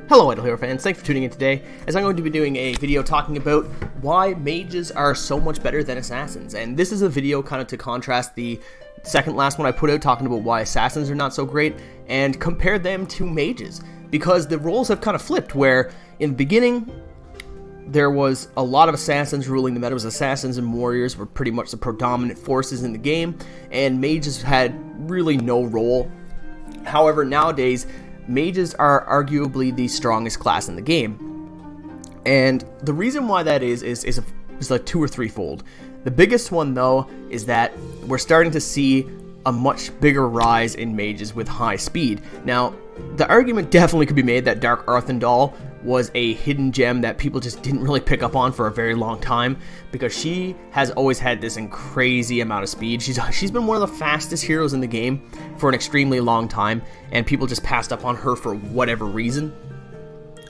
Hello Idle Hero fans, thanks for tuning in today, as I'm going to be doing a video talking about why mages are so much better than assassins. And this is a video kind of to contrast the second last one I put out talking about why assassins are not so great, and compare them to mages. Because the roles have kind of flipped, where in the beginning, there was a lot of assassins ruling the meta. It was assassins and warriors were pretty much the predominant forces in the game, and mages had really no role. However, nowadays, mages are arguably the strongest class in the game. And the reason why that is like two or threefold. The biggest one, though, is that we're starting to see a much bigger rise in mages with high speed. Now, the argument definitely could be made that Dark Arthandal was a hidden gem that people just didn't really pick up on for a very long time, because she has always had this crazy amount of speed. She's been one of the fastest heroes in the game for an extremely long time, and people just passed up on her for whatever reason.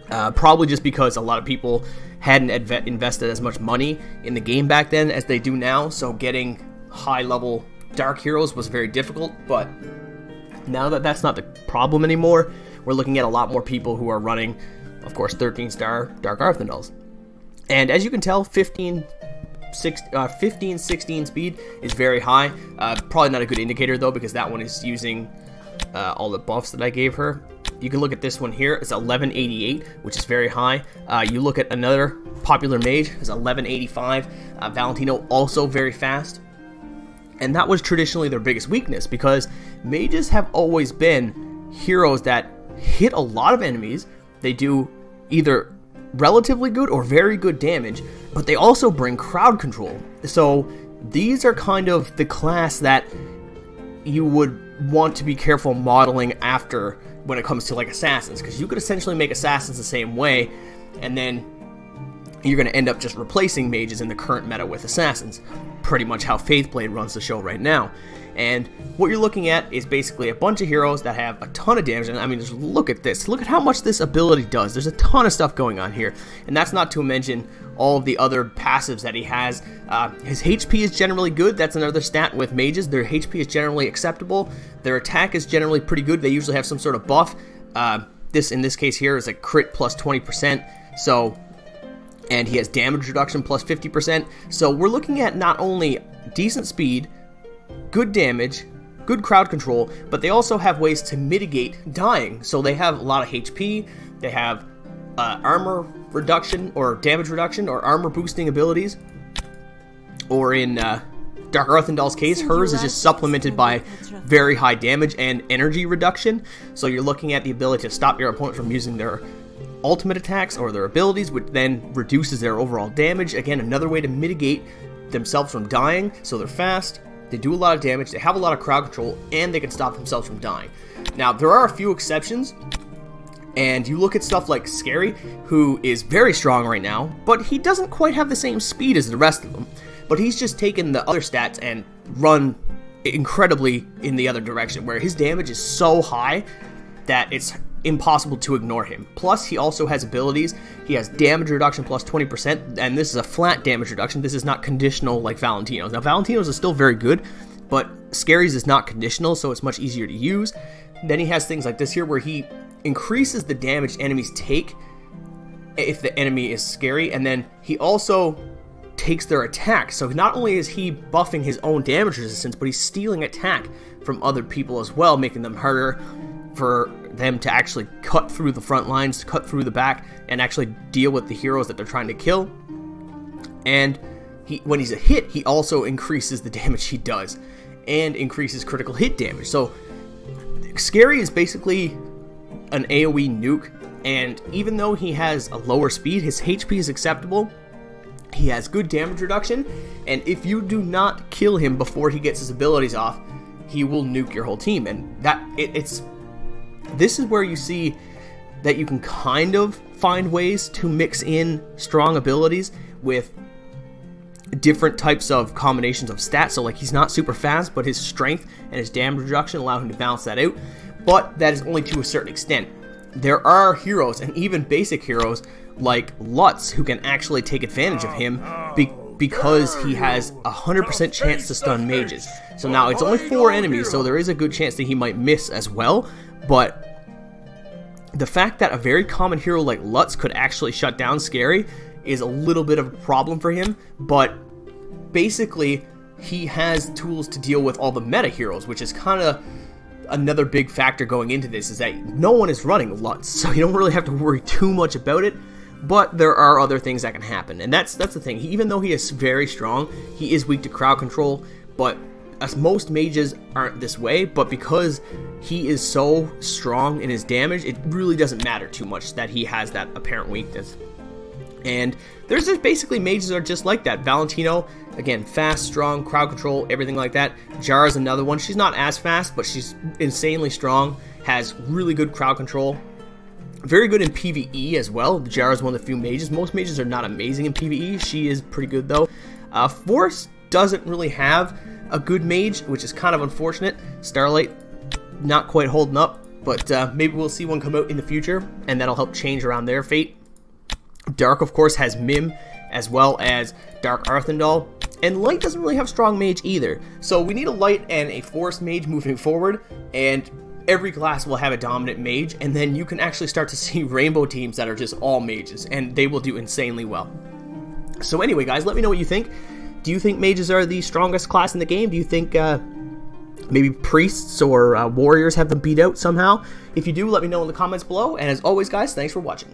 Probably just because a lot of people hadn't invested as much money in the game back then as they do now, so getting high-level dark heroes was very difficult. But now that that's not the problem anymore, we're looking at a lot more people who are running, of course, 13-star Dark Arthandals. And as you can tell, 15, 16 speed is very high. Probably not a good indicator, though, because that one is using all the buffs that I gave her. You can look at this one here. It's 1188, which is very high. You look at another popular mage, it's 1185. Valentino, also very fast. And that was traditionally their biggest weakness, because mages have always been heroes that hit a lot of enemies. They do either relatively good or very good damage, but they also bring crowd control. So these are kind of the class that you would want to be careful modeling after when it comes to like assassins, because you could essentially make assassins the same way, and then you're going to end up just replacing mages in the current meta with assassins. Pretty much how Faithblade runs the show right now. And what you're looking at is basically a bunch of heroes that have a ton of damage. And I mean, just look at this. Look at how much this ability does. There's a ton of stuff going on here. And that's not to mention all of the other passives that he has. His HP is generally good. That's another stat with mages. Their HP is generally acceptable. Their attack is generally pretty good. They usually have some sort of buff. In this case here is a crit plus 20%. And he has damage reduction plus 50%. So we're looking at not only decent speed, good damage, good crowd control, but they also have ways to mitigate dying. So they have a lot of HP, they have armor reduction or damage reduction or armor boosting abilities. Or in Dark Arthandal's case, hers is just supplemented by very high damage and energy reduction. So you're looking at the ability to stop your opponent from using their ultimate attacks or their abilities, which then reduces their overall damage. Again, another way to mitigate themselves from dying. So they're fast, they do a lot of damage, they have a lot of crowd control, and they can stop themselves from dying. Now, there are a few exceptions, and you look at stuff like Scary, who is very strong right now, but he doesn't quite have the same speed as the rest of them. But he's just taken the other stats and run incredibly in the other direction, where his damage is so high that it's impossible to ignore him. Plus, he also has abilities. He has damage reduction plus 20%, and this is a flat damage reduction. This is not conditional like Valentino's. Now, Valentino's is still very good, but Scary's is not conditional, so it's much easier to use. Then he has things like this here, where he increases the damage enemies take if the enemy is scary, and then he also takes their attack. So not only is he buffing his own damage resistance, but he's stealing attack from other people as well, making them harder for them to actually cut through the front lines, cut through the back, and actually deal with the heroes that they're trying to kill. And when he's a hit, he also increases the damage he does, and increases critical hit damage. So Scary is basically an AoE nuke, and even though he has a lower speed, his HP is acceptable. He has good damage reduction, and if you do not kill him before he gets his abilities off, he will nuke your whole team. And this is where you see that you can kind of find ways to mix in strong abilities with different types of combinations of stats. So like, he's not super fast, but his strength and his damage reduction allow him to balance that out. But that is only to a certain extent. There are heroes, and even basic heroes like Lutz, who can actually take advantage of him because he has a 100% chance to stun mages. So now it's only 4 enemies, so there is a good chance that he might miss as well, but The fact that a very common hero like Lutz could actually shut down Scary is a little bit of a problem for him, but basically he has tools to deal with all the meta heroes, which is kind of another big factor going into this, is that no one is running Lutz, so you don't really have to worry too much about it, but there are other things that can happen, and that's the thing. Even though he is very strong, he is weak to crowd control, but as most mages aren't this way, but because he is so strong in his damage, it really doesn't matter too much that he has that apparent weakness. And there's just basically mages that are just like that. Valentino, again, fast, strong, crowd control, everything like that. Jara is another one. She's not as fast, but she's insanely strong, has really good crowd control. Very good in PvE as well. Jara is one of the few mages. Most mages are not amazing in PvE. She is pretty good though. Force doesn't really have a good mage, which is kind of unfortunate. Starlight, not quite holding up, but maybe we'll see one come out in the future, and that'll help change around their fate. Dark, of course, has Mim, as well as Dark Arthendal, and Light doesn't really have strong mage either. So we need a Light and a Force mage moving forward, and every class will have a dominant mage, and then you can actually start to see rainbow teams that are just all mages, and they will do insanely well. So anyway, guys, let me know what you think. Do you think mages are the strongest class in the game? Do you think maybe priests or warriors have them beat out somehow? If you do, let me know in the comments below. And as always, guys, thanks for watching.